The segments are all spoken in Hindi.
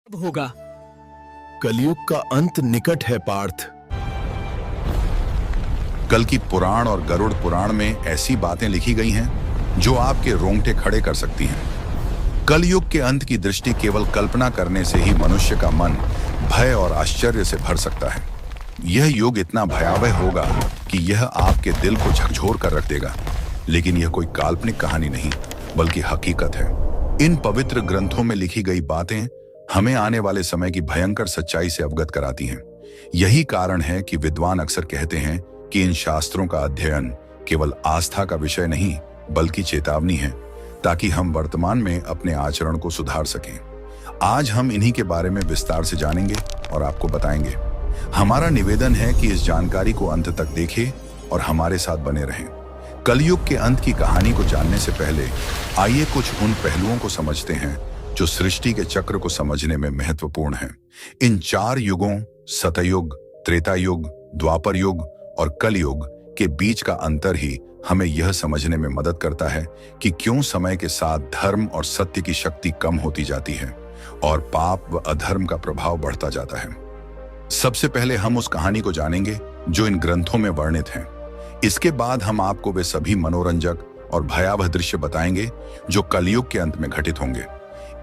अब होगा। कलयुग का अंत निकट है पार्थ। कल की पुराण और गरुड़ पुराण में ऐसी बातें लिखी गई हैं जो आपके रोंगटे खड़े कर सकती हैं। कलयुग के अंत की दृष्टि केवल कल्पना करने से ही मनुष्य का मन भय और आश्चर्य से भर सकता है। यह युग इतना भयावह होगा कि यह आपके दिल को झकझोर कर रख देगा। लेकिन यह कोई काल्पनिक कहानी नहीं, बल्कि हकीकत है। इन पवित्र ग्रंथों में लिखी गई बातें हमें आने वाले समय की भयंकर सच्चाई से अवगत कराती हैं। यही कारण है कि विद्वान अक्सर कहते हैं कि इन शास्त्रों का अध्ययन केवल आस्था का विषय नहीं, बल्कि चेतावनी है, ताकि हम वर्तमान में अपने आचरण को सुधार सकें। आज हम इन्हीं के बारे में विस्तार से जानेंगे और आपको बताएंगे। हमारा निवेदन है कि इस जानकारी को अंत तक देखें और हमारे साथ बने रहें। कलयुग के अंत की कहानी को जानने से पहले आइए कुछ उन पहलुओं को समझते हैं जो सृष्टि के चक्र को समझने में महत्वपूर्ण हैं। इन 4 युगों सतयुग, त्रेता युग, द्वापर युग और कलयुग के बीच का अंतर ही हमें यह समझने में मदद करता है कि क्यों समय के साथ धर्म और सत्य की शक्ति कम होती जाती है और पाप व अधर्म का प्रभाव बढ़ता जाता है। सबसे पहले हम उस कहानी को जानेंगे जो इन ग्रंथों में वर्णित है। इसके बाद हम आपको वे सभी मनोरंजक और भयावह दृश्य बताएंगे जो कलयुग के अंत में घटित होंगे।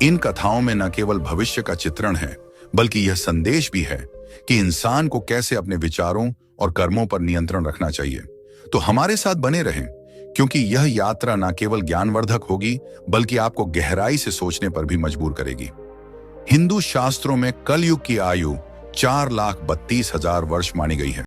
इन कथाओं में न केवल भविष्य का चित्रण है, बल्कि यह संदेश भी है कि इंसान को कैसे अपने विचारों और कर्मों पर नियंत्रण रखना चाहिए। तो हमारे साथ बने रहें, क्योंकि यह यात्रा न केवल ज्ञानवर्धक होगी, बल्कि आपको गहराई से सोचने पर भी मजबूर करेगी। हिंदू शास्त्रों में कलयुग की आयु 4,32,000 वर्ष मानी गई है।